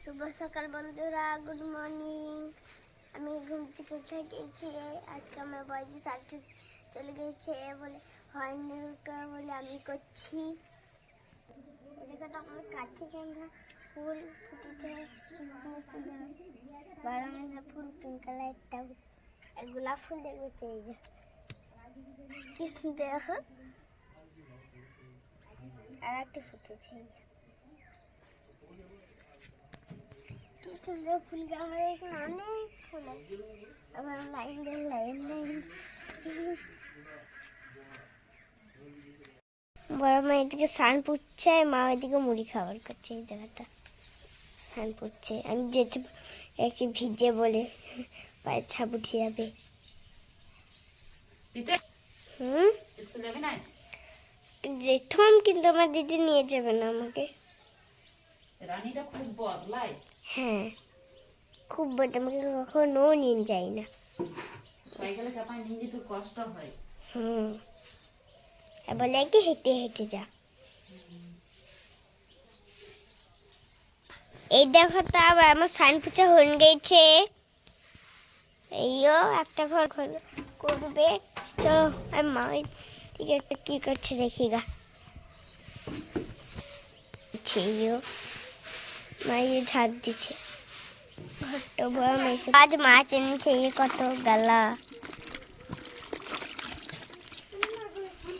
শুভ সকাল বন্ধুরা, good morning. আমি ঘুম থেকে উঠে গেছি। আজকে আমার বয়সে সাথে চলে গেছে বলে হয়নি উঠে বলে আমি করছি। এদিকে তো আমার কাছে কেনা ফুল ফুটেছে, বারো মাসে ফুল, পিঙ্ক কালার একটা গোলাপ ফুল দেখবে, এই যে কি সুন্দর দেখো। আর একটা ফুটেছে, কি সুন্দর ফুল। আমার এখানে অনেক ফুল আছে, আবার লাইন লাইন লাইন। বড় মা এদিকে স্নান পুচ্ছে, মা ওইদিকে মুড়ি খাবার করছে। এই জায়গাটা স্নান পুচ্ছে, আমি যেতে একটু ভিজে বলে পায়ে ছাপ উঠে যাবে। যেতাম, কিন্তু আমার দিদি নিয়ে যাবে না আমাকে। রানীটা খুব বদলায়। হ্যাঁ, খুব বদলায়, আমাকে কখনো নিয়ে যায় না। সাইকেলে চাপায় নিয়ে যেতে কষ্ট হয়। বলে কি হেঁটে হেঁটে যা। এই দেখো তো আবার আমার সাইন পুজো হয়ে গেছে। এইও একটা ঘর করবে। চলো, আমি মা ঠিক একটা কি করছে দেখি গা। মাইয়ে ঝাড় দিচ্ছে ঘরটা বড় মেসে। আজ মাছ এনেছে কত গালা।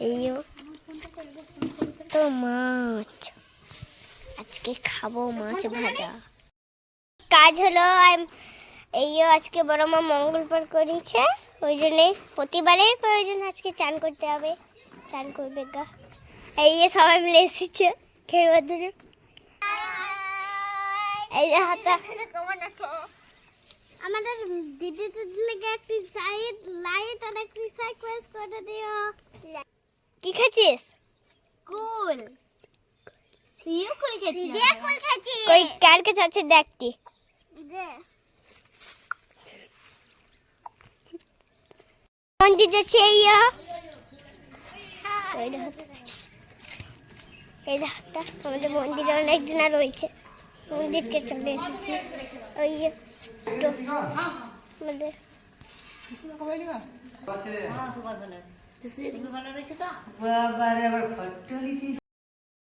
এইও তো মাছ, আজকে খাবো মাছ ভাজা। কাজ হলো, এইও আজকে বড় মা মঙ্গলবার করেছে, ওই জন্যে প্রতিবারে প্রয়োজন আজকে চান করতে হবে। চান করবে গা। এই সবাই মিলে এসেছে খেলবার জন্য। এই যে হাতা আমাদের দিদিদের লেগে একটি সাইড লাইট আর একটি সাইকেল করে দিও। কি খাচ্ছিস? কুল। সিও কুল খাচ্ছি। সিও কুল খাচ্ছি। কই কার কাছে আছে দেখটি। দে। মন্দির যাচ্ছে এইয়া। এই দেখো আমাদের মন্দিরে অনেক দিন রয়েছে। মন্দিরকে চলে এসেছি। ওই আমাদের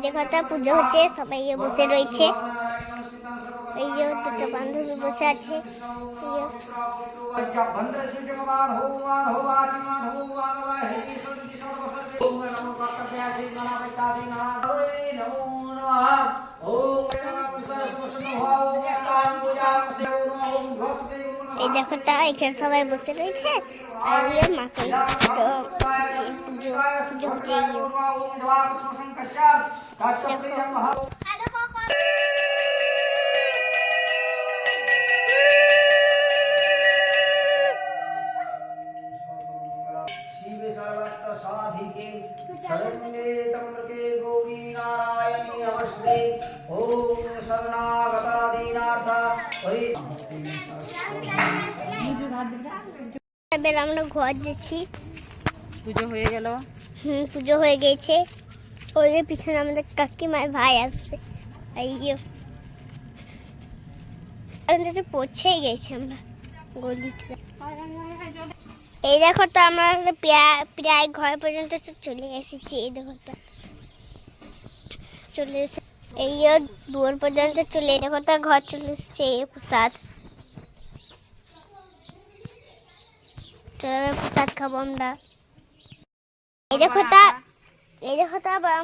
দেখো পুজো হচ্ছে, সবাই বসে রয়েছে। এই যে দুটো বান্ধবী বসে আছে। এই দেখো তা এখানে সবাই বসে রয়েছে। আর ইয়ে মাকে পুজো হচ্ছে। এবার আমরা ঘর যাচ্ছি। পুজো হয়ে গেল। পুজো হয়ে গেছে। ওই পিছনে আমাদের কাকিমার ভাই আসছে। পৌঁছে গেছি আমরা গলিতে। এই দেখো তো আমরা প্রায় ঘর পর্যন্ত চলে এসেছি। এই দেখো তো চলে এসে এই দুয়ার পর্যন্ত চলে, দেখো তো ঘর চলে এসেছে। প্রসাদ প্রসাদ খাবো আমরা। এই দেখো তো আবার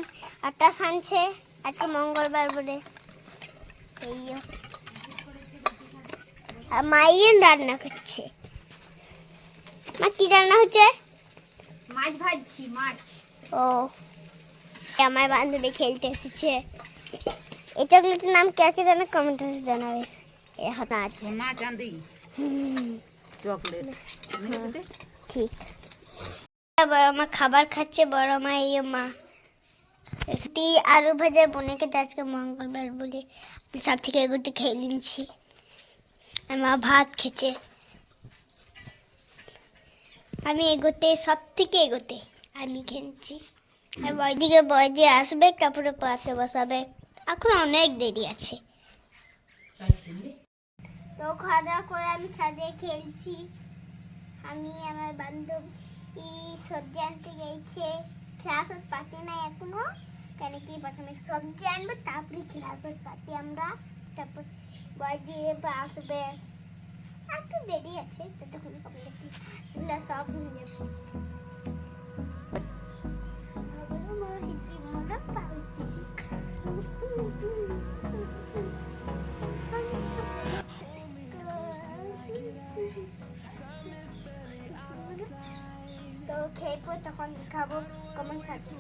আটা সানছে, আজকে মঙ্গলবার বলে। এই আর মাইয়ের রান্না করছে। মা কি রান্না হচ্ছে? মাছ ভাজছি, মাছ। ও, আমার বান্ধবী খেলতে এসেছে। এই চকলেটের নাম কে জানে কমেন্টে জানাবে। এখন আজ সোনা চাঁদি চকলেট ঠিক। বড় মা খাবার খাচ্ছে। বড় মা মা একটি আলু ভাজা বোনকে আজকে মঙ্গলবার বলে সব থেকে এগুলো খেয়ে নিচ্ছি। মা ভাত খেছে, আমি সব থেকে এগোতে আমি খেয়েছি। ওইদিকে বয়দি আসবে, কাপড়ে পাতে বসাবে। এখন অনেক দেরি আছে। তো খাওয়া দাওয়া করে আমি ছাদে খেলছি। আমি আমার বান্ধবী সবজি আনতে গেছে, ক্লাস পাতি নাই এখনো, কেন কি প্রথমে সবজি আনবো তারপরে ক্লাস পাতি আমরা, তারপর বয় দিয়ে আসবে, একটু দেরি আছে, ততক্ষণ কমপ্লিট এগুলো সব হয়ে যাবে। তো খেয়ে তখন খাবো কেমন থাকে।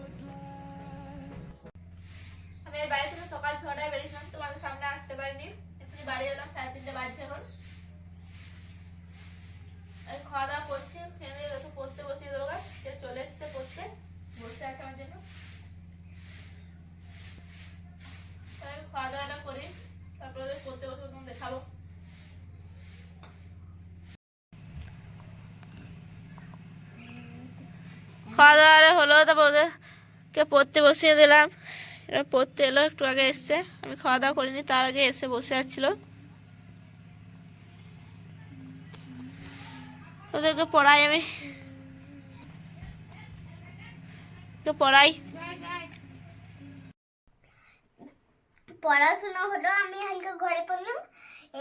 আমি এই বাড়ি থেকে সকাল 6টায় বেরিয়েছিলাম, তোমাদের সামনে আসতে পারিনি, এখনই বাড়ি এলাম, 3:30 বাজছে এখন। আমি খাওয়া দাওয়া করছি, খেয়ে দিয়ে দেখো পড়তে বসিয়ে দেবো, সে চলে এসছে পড়তে, বসে আছে আমার জন্য। আমি খাওয়া দাওয়াটা করি, তারপরে ওদের পড়তে বসবো, তোমাদের দেখাবো। খাওয়া দাওয়া হলো, তারপর ওদেরকে পড়তে বসিয়ে দিলাম। এরা পড়তে এলো, একটু আগে এসছে, আমি খাওয়া দাওয়া করিনি, তার আগে এসে বসে যাচ্ছিল। ওদেরকে পড়াই, আমি পড়াই। পড়াশোনা হলো, আমি হালকা ঘরে পড়লাম,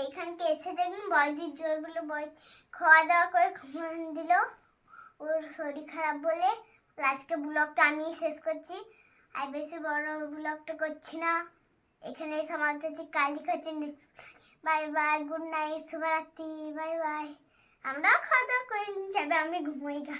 এইখানকে এসে দেখলাম বয়দির জোর বলে বয় খাওয়া দাওয়া করে ঘুমান দিল, ওর শরীর খারাপ বলে। আজকে ব্লগটা আমি শেষ করছি, আর বেশি বড় ব্লগটা করছি না, এখানে সমাপ্ত হচ্ছে। কাল দেখাচ্ছি next. Bye bye, good night, শুভরাত্রি, বাই বাই। আমরাও খাওয়া দাওয়া করে যাবে, আমি ঘুমোই গা।